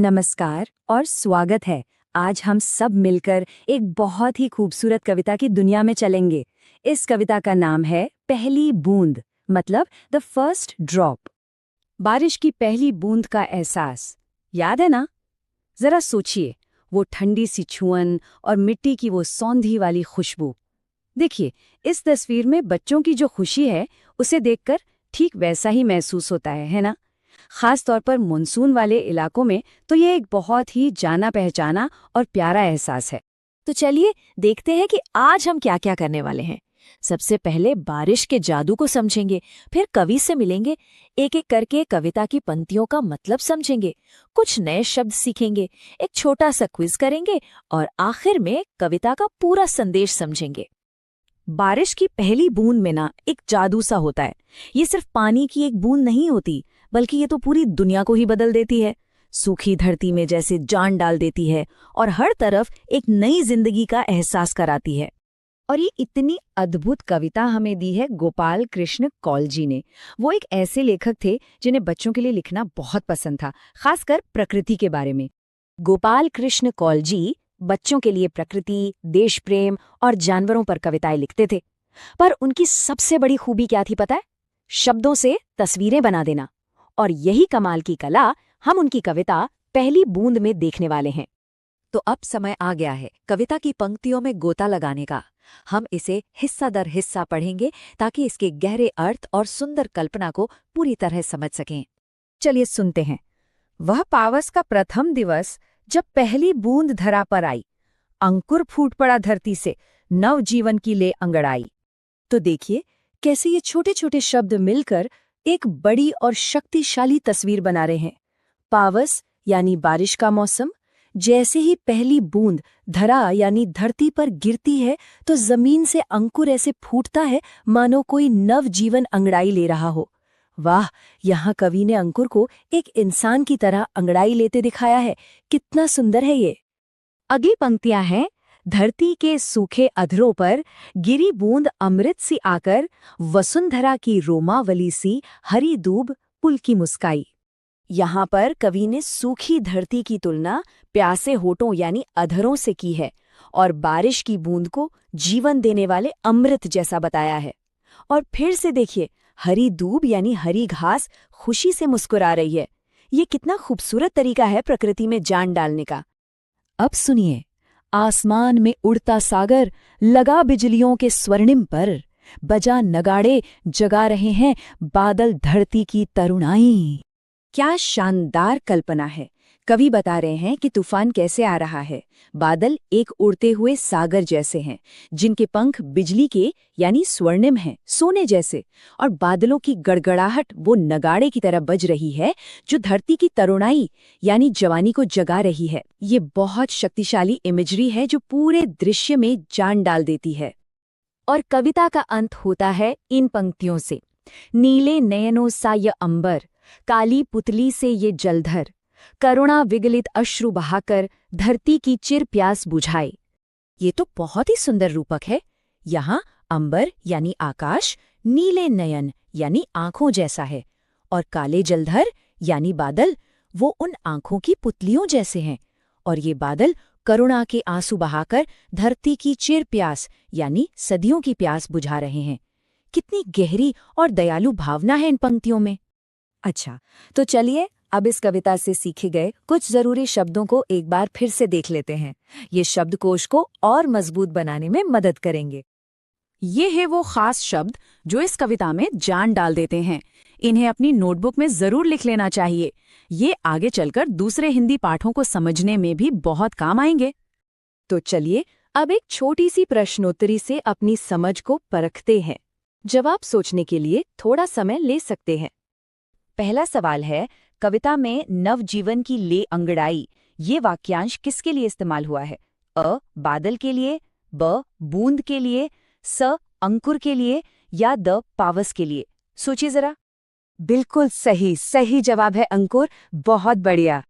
नमस्कार और स्वागत है। आज हम सब मिलकर एक बहुत ही खूबसूरत कविता की दुनिया में चलेंगे। इस कविता का नाम है पहली बूंद, मतलब द फर्स्ट ड्रॉप। बारिश की पहली बूंद का एहसास याद है ना? जरा सोचिए, वो ठंडी सी छुअन और मिट्टी की वो सौंधी वाली खुशबू। देखिए, इस तस्वीर में बच्चों की जो खुशी है उसे देखकर ठीक वैसा ही महसूस होता है ना? खास तौर पर मानसून वाले इलाकों में तो ये एक बहुत ही जाना पहचाना और प्यारा एहसास है। तो चलिए देखते हैं कि आज हम क्या क्या करने वाले हैं। सबसे पहले बारिश के जादू को समझेंगे, फिर कवि से मिलेंगे, एक एक करके कविता की पंक्तियों का मतलब समझेंगे, कुछ नए शब्द सीखेंगे, एक छोटा सा क्विज करेंगे और आखिर में कविता का पूरा संदेश समझेंगे। बारिश की पहली बूंद में ना एक जादू सा होता है। ये सिर्फ पानी की एक बूंद नहीं होती, बल्कि ये तो पूरी दुनिया को ही बदल देती है। सूखी धरती में जैसे जान डाल देती है और हर तरफ एक नई जिंदगी का एहसास कराती है। और ये इतनी अद्भुत कविता हमें दी है गोपाल कृष्ण कौलजी ने। वो एक ऐसे लेखक थे जिन्हें बच्चों के लिए लिखना बहुत पसंद था, खासकर प्रकृति के बारे में। गोपाल कृष्ण कौलजी बच्चों के लिए प्रकृति, देश प्रेम और जानवरों पर कविताएं लिखते थे। पर उनकी सबसे बड़ी खूबी क्या थी पता है? शब्दों से तस्वीरें बना देना। और यही कमाल की कला हम उनकी कविता पहली बूंद में देखने वाले हैं। तो अब समय आ गया है कविता की पंक्तियों में गोता लगाने का। हम इसे हिस्सा दर हिस्सा पढ़ेंगे ताकि इसके गहरे अर्थ और सुंदर कल्पना को पूरी तरह समझ सकें। चलिए सुनते हैं। वह पावस का प्रथम दिवस जब पहली बूंद धरा पर आई, अंकुर फूट पड़ा धरती से, नव जीवन की ले अंगड़ाई। तो देखिए कैसे ये छोटे छोटे शब्द मिलकर एक बड़ी और शक्तिशाली तस्वीर बना रहे हैं। पावस यानी बारिश का मौसम। जैसे ही पहली बूंद धरा यानी धरती पर गिरती है तो जमीन से अंकुर ऐसे फूटता है मानो कोई नव जीवन अंगड़ाई ले रहा हो। वाह, यहाँ कवि ने अंकुर को एक इंसान की तरह अंगड़ाई लेते दिखाया है। कितना सुंदर है ये। अगली पंक्तियां हैं, धरती के सूखे अधरों पर गिरी बूंद अमृत सी आकर, वसुंधरा की रोमावली सी हरी दूब पुल की मुस्काई। यहाँ पर कवि ने सूखी धरती की तुलना प्यासे होठों यानी अधरों से की है और बारिश की बूंद को जीवन देने वाले अमृत जैसा बताया है। और फिर से देखिए, हरी दूब यानी हरी घास खुशी से मुस्कुरा रही है। ये कितना खूबसूरत तरीका है प्रकृति में जान डालने का। अब सुनिए, आसमान में उड़ता सागर लगा बिजलियों के स्वर्णिम पर, बजा नगाड़े जगा रहे हैं बादल धरती की तरुणाई। क्या शानदार कल्पना है। कवि बता रहे हैं कि तूफान कैसे आ रहा है। बादल एक उड़ते हुए सागर जैसे हैं, जिनके पंख बिजली के यानी स्वर्णिम हैं, सोने जैसे। और बादलों की गड़गड़ाहट वो नगाड़े की तरह बज रही है जो धरती की तरुणाई यानी जवानी को जगा रही है। ये बहुत शक्तिशाली इमेजरी है जो पूरे दृश्य में जान डाल देती है। और कविता का अंत होता है इन पंक्तियों से, नीले नयनों सा ये अंबर, काली पुतली से ये जलधर, करुणा विगलित अश्रु बहाकर धरती की चिर प्यास बुझाए। ये तो बहुत ही सुंदर रूपक है। यहाँ अंबर यानी आकाश, नीले नयन यानी आंखों जैसा है, और काले जलधर यानी बादल वो उन आंखों की पुतलियों जैसे हैं। और ये बादल करुणा के आंसू बहाकर धरती की चिर प्यास यानी सदियों की प्यास बुझा रहे हैं। कितनी गहरी और दयालु भावना है इन पंक्तियों में। अच्छा, तो चलिए अब इस कविता से सीखे गए कुछ जरूरी शब्दों को एक बार फिर से देख लेते हैं। ये शब्दकोश को और मजबूत बनाने में मदद करेंगे। ये है वो खास शब्द जो इस कविता में जान डाल देते हैं। इन्हें अपनी नोटबुक में जरूर लिख लेना चाहिए। ये आगे चलकर दूसरे हिंदी पाठों को समझने में भी बहुत काम आएंगे। तो चलिए अब एक छोटी सी प्रश्नोत्तरी से अपनी समझ को परखते हैं। जवाब सोचने के लिए थोड़ा समय ले सकते हैं। पहला सवाल है, कविता में नवजीवन की ले अंगड़ाई ये वाक्यांश किसके लिए इस्तेमाल हुआ है? अ बादल के लिए, ब बूंद के लिए, स अंकुर के लिए या द पावस के लिए? सोचिए जरा। बिल्कुल सही, सही जवाब है अंकुर। बहुत बढ़िया।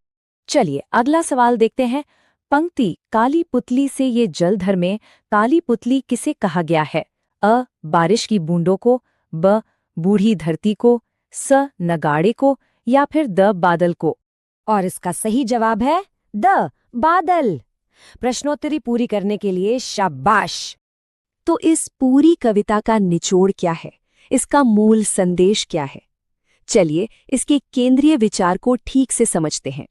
चलिए अगला सवाल देखते हैं। पंक्ति काली पुतली से ये जलधर में काली पुतली किसे कहा गया है? अ बारिश की बूंदों को, ब बूढ़ी धरती को, स नगाड़े को या फिर द बादल को? और इसका सही जवाब है बादल। प्रश्नोत्तरी पूरी करने के लिए शाबाश। तो इस पूरी कविता का निचोड़ क्या है? इसका मूल संदेश क्या है? चलिए इसके केंद्रीय विचार को ठीक से समझते हैं।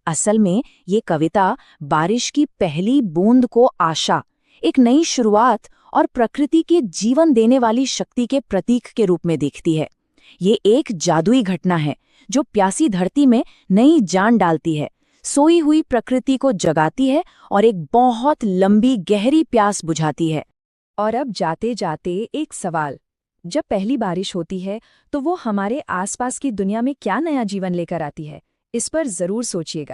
असल में ये कविता बारिश की पहली बूंद को आशा, एक नई शुरुआत और प्रकृति के जीवन देने वाली शक्ति के प्रतीक के रूप में दिखती है। ये एक जादुई घटना है जो प्यासी धरती में नई जान डालती है, सोई हुई प्रकृति को जगाती है और एक बहुत लंबी गहरी प्यास बुझाती है। और अब जाते जाते एक सवाल, जब पहली बारिश होती है तो वो हमारे आसपास की दुनिया में क्या नया जीवन लेकर आती है, इस पर जरूर सोचिएगा।